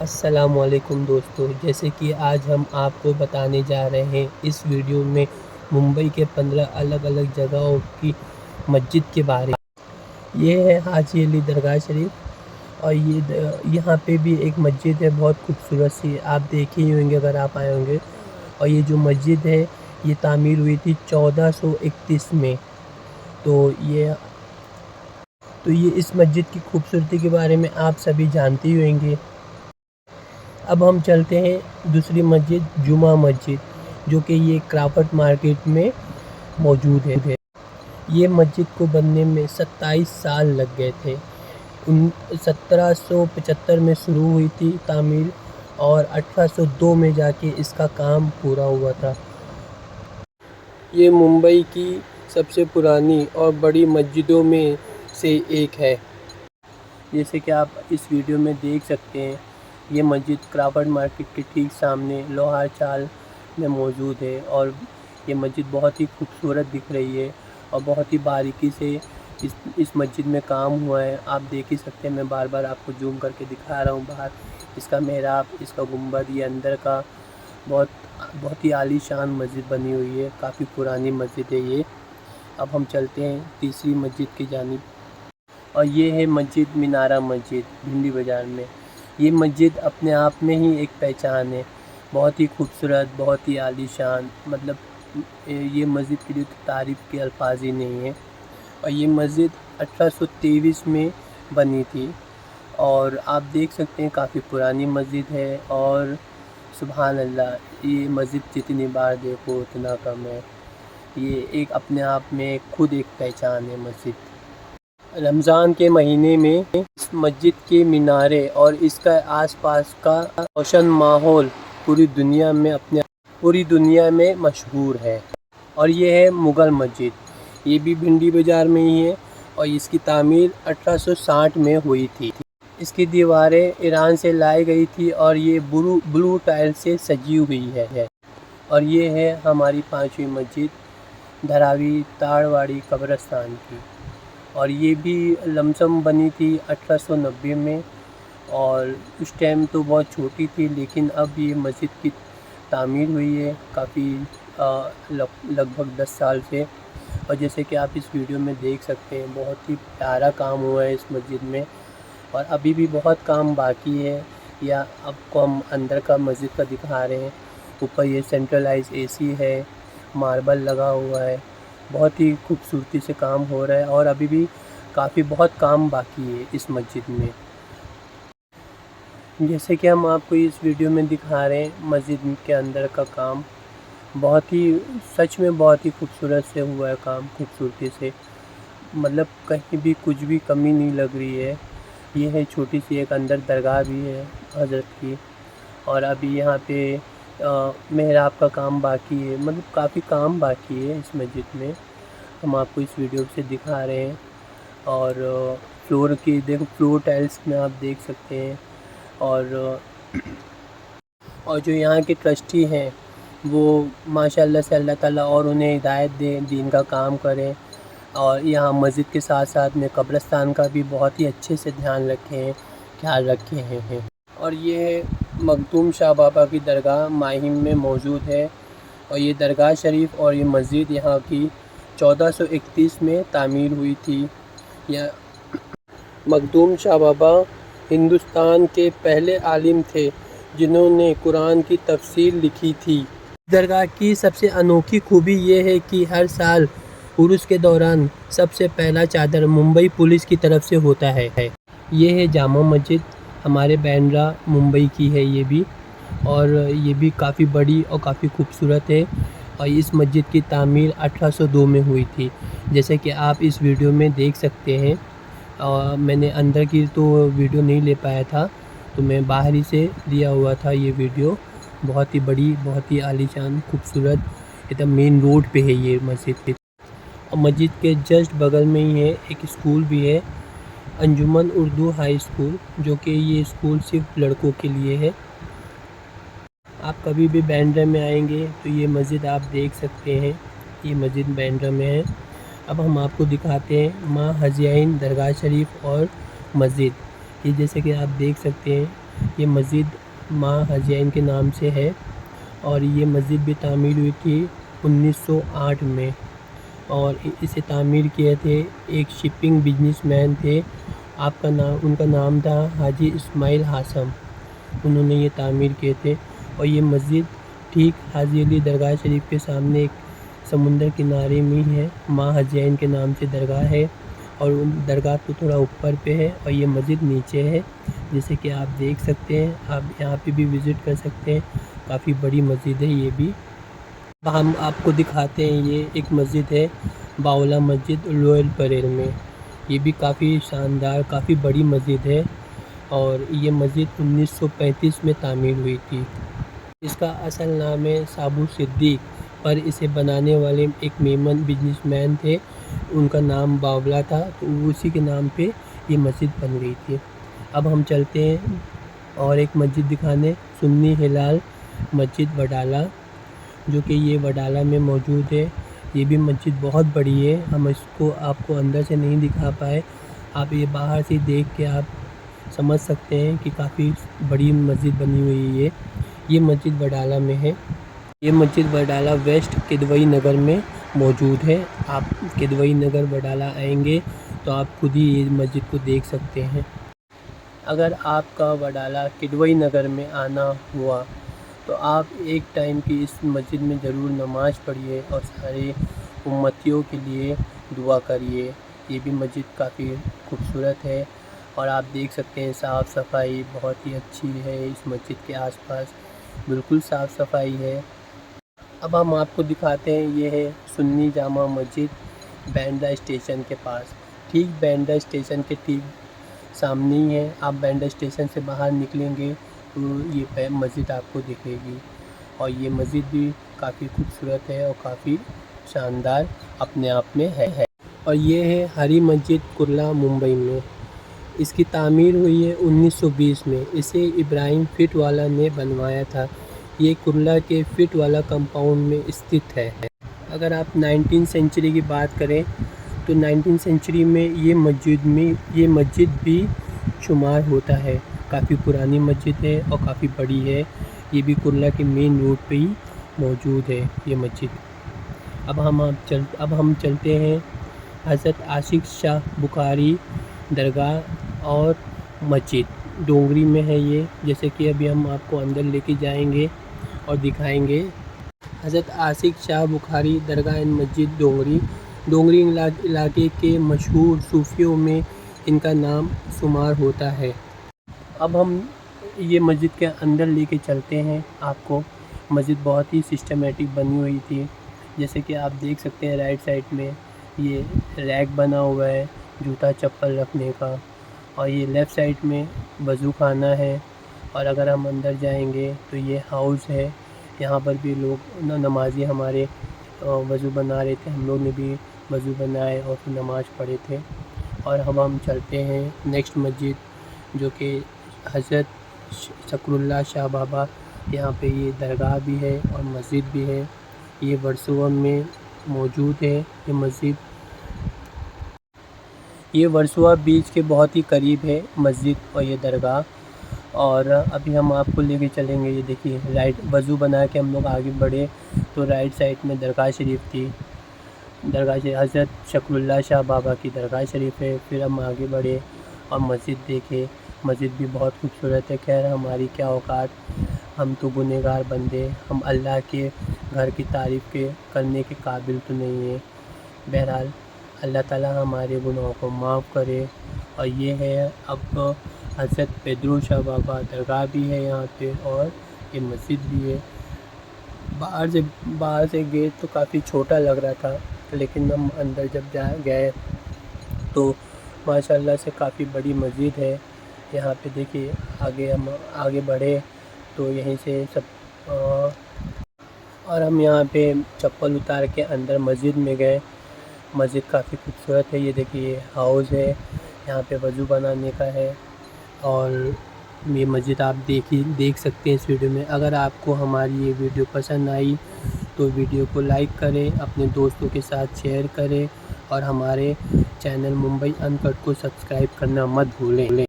السلام علیکم دوستو، جیسے کہ آج ہم آپ کو بتانے جا رہے ہیں اس ویڈیو میں ممبئی کے 15 الگ الگ جگہوں کی مسجد کے بارے میں۔ یہ ہے حاجی علی درگاہ شریف، اور یہاں پہ بھی ایک مسجد ہے بہت خوبصورت سی، آپ دیکھے ہی ہوں گے اگر آپ آئے ہوں گے۔ اور یہ جو مسجد ہے یہ تعمیر ہوئی تھی 1431 میں۔ تو یہ اس مسجد کی خوبصورتی کے بارے میں آپ سبھی جانتے ہی ہویں گے۔ اب ہم چلتے ہیں دوسری مسجد، جمعہ مسجد، جو کہ یہ کرافٹ مارکیٹ میں موجود ہے۔ یہ مسجد کو بننے میں 27 سال لگ گئے تھے۔ 1775 میں شروع ہوئی تھی تعمیر، اور 1802 میں جا کے اس کا کام پورا ہوا تھا۔ یہ ممبئی کی سب سے پرانی اور بڑی مسجدوں میں سے ایک ہے۔ جیسے کہ آپ اس ویڈیو میں دیکھ سکتے ہیں، یہ مسجد کرافٹ مارکیٹ کے ٹھیک سامنے لوہار چال میں موجود ہے، اور یہ مسجد بہت ہی خوبصورت دکھ رہی ہے اور بہت ہی باریکی سے اس مسجد میں کام ہوا ہے۔ آپ دیکھ ہی سکتے ہیں، میں بار بار آپ کو زوم کر کے دکھا رہا ہوں باہر اس کا محراب، اس کا گنبد، یہ اندر کا بہت ہی عالی شان مسجد بنی ہوئی ہے، کافی پرانی مسجد ہے یہ۔ اب ہم چلتے ہیں تیسری مسجد کی جانب، اور یہ ہے مسجد مینارہ مسجد، بھنڈی بازار میں۔ یہ مسجد اپنے آپ میں ہی ایک پہچان ہے، بہت ہی خوبصورت، بہت ہی عالی شان، مطلب یہ مسجد کے لیے تعریف کے الفاظ ہی نہیں ہیں۔ اور یہ مسجد 1823 میں بنی تھی، اور آپ دیکھ سکتے ہیں کافی پرانی مسجد ہے، اور سبحان اللہ، یہ مسجد جتنی بار دیکھو اتنا کم ہے۔ یہ ایک اپنے آپ میں خود ایک پہچان ہے مسجد۔ رمضان کے مہینے میں اس مسجد کے مینارے اور اس کا آس پاس کا روشن ماحول پوری دنیا میں مشہور ہے۔ اور یہ ہے مغل مسجد، یہ بھی بھنڈی بازار میں ہی ہے، اور اس کی تعمیر 1860 میں ہوئی تھی۔ اس کی دیواریں ایران سے لائی گئی تھی، اور یہ بلو ٹائل سے سجی ہوئی ہے۔ اور یہ ہے ہماری پانچویں مسجد، دھراوی تاڑواڑی قبرستان کی، اور یہ بھی لمسم بنی تھی 1890 میں، اور اس ٹائم تو بہت چھوٹی تھی، لیکن اب یہ مسجد کی تعمیر ہوئی ہے کافی لگ بھگ 10 سال سے۔ اور جیسے کہ آپ اس ویڈیو میں دیکھ سکتے ہیں، بہت ہی پیارا کام ہوا ہے اس مسجد میں، اور ابھی بھی بہت کام باقی ہے۔ یا اب کو ہم اندر کا مسجد کا دکھا رہے ہیں، اوپر یہ سینٹرلائز اے سی ہے، ماربل لگا ہوا ہے، بہت ہی خوبصورتی سے کام ہو رہا ہے، اور ابھی بھی بہت کام باقی ہے اس مسجد میں۔ جیسے کہ ہم آپ کو اس ویڈیو میں دکھا رہے ہیں مسجد کے اندر کا کام، سچ میں بہت ہی خوبصورت سے ہوا ہے کام، خوبصورتی سے، مطلب کہیں بھی کچھ بھی کمی نہیں لگ رہی ہے۔ یہ ہے چھوٹی سی ایک اندر درگاہ بھی ہے حضرت کی، اور ابھی یہاں پہ محراب کا کام باقی ہے، مطلب کافی کام باقی ہے اس مسجد میں، ہم آپ کو اس ویڈیو سے دکھا رہے ہیں۔ اور فلور ٹائلس میں آپ دیکھ سکتے ہیں، اور جو یہاں کے ٹرسٹی ہیں وہ ماشاءاللہ سے اللہ تعالیٰ اور انہیں ہدایت دے، دین کا کام کریں، اور یہاں مسجد کے ساتھ ساتھ میں قبرستان کا بھی بہت ہی اچھے سے خیال رکھے ہیں۔ اور یہ ہے مخدوم شاہ بابا کی درگاہ، ماہم میں موجود ہے، اور یہ درگاہ شریف اور یہ مسجد یہاں کی 1431 میں تعمیر ہوئی تھی۔ مخدوم شاہ بابا ہندوستان کے پہلے عالم تھے جنہوں نے قرآن کی تفسیر لکھی تھی۔ درگاہ کی سب سے انوکھی خوبی یہ ہے کہ ہر سال عرس کے دوران سب سے پہلا چادر ممبئی پولیس کی طرف سے ہوتا ہے۔ یہ ہے جامع مسجد، ہمارے بینڈرا ممبئی کی ہے یہ بھی، اور یہ بھی کافی بڑی اور کافی خوبصورت ہے، اور اس مسجد کی تعمیر 1802 میں ہوئی تھی، جیسے کہ آپ اس ویڈیو میں دیکھ سکتے ہیں۔ میں نے اندر کی تو ویڈیو نہیں لے پایا تھا، تو میں باہر ہی سے لیا ہوا تھا یہ ویڈیو۔ بہت ہی بڑی، بہت ہی عالی شان، خوبصورت، ایک دم مین روڈ پہ ہے یہ مسجد۔ اور مسجد کے جسٹ بغل میں ہی ہے ایک اسکول بھی ہے، انجمن اردو ہائی اسکول، جو کہ یہ اسکول صرف لڑکوں کے لیے ہے۔ آپ کبھی بھی بینڈرا میں آئیں گے تو یہ مسجد آپ دیکھ سکتے ہیں، یہ مسجد بینڈرا میں ہے۔ اب ہم آپ کو دکھاتے ہیں ماں حاجی عین درگاہ شریف اور مسجد، یہ جیسے کہ آپ دیکھ سکتے ہیں یہ مسجد ماں حسین کے نام سے ہے اور یہ مسجد بھی تعمیر ہوئی تھی 1908 میں، اور اسے تعمیر کیے تھے ایک شپنگ بزنس مین تھے، ان کا نام تھا حاجی اسماعیل ہاشم، انہوں نے یہ تعمیر کیے تھے۔ اور یہ مسجد ٹھیک حاجی علی درگاہ شریف کے سامنے ایک سمندر کنارے میں ہے، ماں حسین کے نام سے درگاہ ہے، اور درگاہ تو تھوڑا اوپر پہ ہے اور یہ مسجد نیچے ہے، جیسے کہ آپ دیکھ سکتے ہیں۔ آپ یہاں پہ بھی وزٹ کر سکتے ہیں، کافی بڑی مسجد ہے یہ بھی۔ ہم آپ کو دکھاتے ہیں، یہ ایک مسجد ہے باولا مسجد رویل پریل میں، یہ بھی کافی شاندار کافی بڑی مسجد ہے، اور یہ مسجد 1935 میں تعمیر ہوئی تھی۔ اس کا اصل نام ہے سابو صدیق، پر اسے بنانے والے ایک میمن بزنس مین تھے، ان کا نام باولا تھا، تو اسی کے نام پہ یہ مسجد بن گئی تھی۔ اب ہم چلتے ہیں اور ایک مسجد دکھانے، سنی ہلال مسجد وڈالہ، جو کہ یہ وڈالہ میں موجود ہے۔ یہ بھی مسجد بہت بڑی ہے، ہم اس کو آپ کو اندر سے نہیں دکھا پائے، آپ یہ باہر سے دیکھ کے آپ سمجھ سکتے ہیں کہ کافی بڑی مسجد بنی ہوئی ہے۔ یہ مسجد وڈالہ میں ہے، یہ مسجد وڈالہ ویسٹ کدوئی نگر میں موجود ہے۔ آپ کدوئی نگر وڈالہ آئیں گے تو آپ خود ہی یہ مسجد کو دیکھ سکتے ہیں۔ اگر آپ کا وڈالہ کدوئی نگر میں آنا ہوا تو آپ ایک ٹائم کی اس مسجد میں ضرور نماز پڑھیے اور سارے امتیوں کے لیے دعا کریے۔ یہ بھی مسجد کافی خوبصورت ہے، اور آپ دیکھ سکتے ہیں صاف صفائی بہت ہی اچھی ہے، اس مسجد کے آس پاس بالکل صاف صفائی ہے۔ اب ہم آپ کو دکھاتے ہیں، یہ ہے سنی جامع مسجد بینڈا اسٹیشن کے پاس، ٹھیک بینڈا اسٹیشن کے ٹھیک سامنے ہی ہے۔ آپ بینڈا اسٹیشن سے باہر نکلیں گے تو یہ مسجد آپ کو دکھے گی، اور یہ مسجد بھی کافی خوبصورت ہے اور کافی شاندار اپنے آپ میں ہے۔ اور یہ ہے ہری مسجد کرلا ممبئی میں، اس کی تعمیر ہوئی ہے 1920 میں، اسے ابراہیم فٹ والا نے بنوایا تھا۔ یہ کرلا کے فٹ والا کمپاؤنڈ میں استھت ہے۔ اگر آپ 19 سینچری کی بات کریں تو 19 سینچری میں یہ مسجد بھی شمار ہوتا ہے، کافی پرانی مسجد ہے اور کافی بڑی ہے۔ یہ بھی کرلا کے مین روڈ پہ ہی موجود ہے یہ مسجد۔ اب ہم چلتے ہیں حضرت عاشق شاہ بخاری درگاہ اور مسجد، ڈونگری میں ہے یہ، جیسے کہ ابھی ہم آپ کو اندر لے کے جائیں گے اور دکھائیں گے۔ حضرت عاشق شاہ بخاری درگاہ اینڈ مسجد ڈونگری علاقے کے مشہور صوفیوں میں ان کا نام شمار ہوتا ہے۔ اب ہم یہ مسجد کے اندر لے کے چلتے ہیں آپ کو۔ مسجد بہت ہی سسٹمیٹک بنی ہوئی تھی، جیسے کہ آپ دیکھ سکتے ہیں رائٹ سائڈ میں یہ ریک بنا ہوا ہے جوتا چپل رکھنے کا، اور یہ لیفٹ سائڈ میں وضو خانہ ہے، اور اگر ہم اندر جائیں گے تو یہ ہاؤس ہے، یہاں پر بھی لوگ نمازی ہمارے وضو بنا رہے تھے، ہم لوگ نے بھی وضو بنائے اور پھر نماز پڑھے تھے۔ اور ہم چلتے ہیں نیکسٹ مسجد، جو کہ حضرت شکر اللہ شاہ بابا، یہاں پہ یہ درگاہ بھی ہے اور مسجد بھی ہے، یہ ورسوم میں موجود ہے یہ مسجد۔ یہ ورسوہ بیچ کے بہت ہی قریب ہے مسجد اور یہ درگاہ۔ اور ابھی ہم آپ کو لے کے چلیں گے، یہ دیکھیے رائٹ وضو بنا کے ہم لوگ آگے بڑھے تو رائٹ سائڈ میں درگاہ شریف تھی، درگاہ حضرت شکر اللہ شاہ بابا کی درگاہ شریف ہے۔ پھر ہم آگے بڑھے اور مسجد دیکھے، مسجد بھی بہت خوبصورت ہے۔ خیر ہماری کیا اوقات، ہم تو گنہگار بندے، ہم اللہ کے گھر کی تعریف کرنے کے قابل تو نہیں ہیں۔ بہرحال اللہ تعالیٰ ہمارے گناہوں کو معاف کرے۔ اور یہ ہے اب حضرت پیدرو شاہ بابا درگاہ بھی ہے یہاں پہ، اور یہ مسجد بھی ہے۔ باہر سے گیٹ تو کافی چھوٹا لگ رہا تھا، لیکن ہم اندر جب گئے تو ماشاءاللہ سے کافی بڑی مسجد ہے۔ یہاں پہ دیکھیے ہم آگے بڑھے تو یہیں سے سب، اور ہم یہاں پہ چپل اتار کے اندر مسجد میں گئے۔ مسجد کافی خوبصورت ہے، یہ دیکھیے ہاؤس ہے، یہاں پہ وضو بنانے کا ہے، اور یہ مسجد آپ دیکھ سکتے ہیں اس ویڈیو میں۔ اگر آپ کو ہماری یہ ویڈیو پسند آئی تو ویڈیو کو لائک کریں، اپنے دوستوں کے ساتھ شیئر کریں، اور ہمارے چینل ممبئی ان کٹ کو سبسکرائب کرنا مت بھولیں۔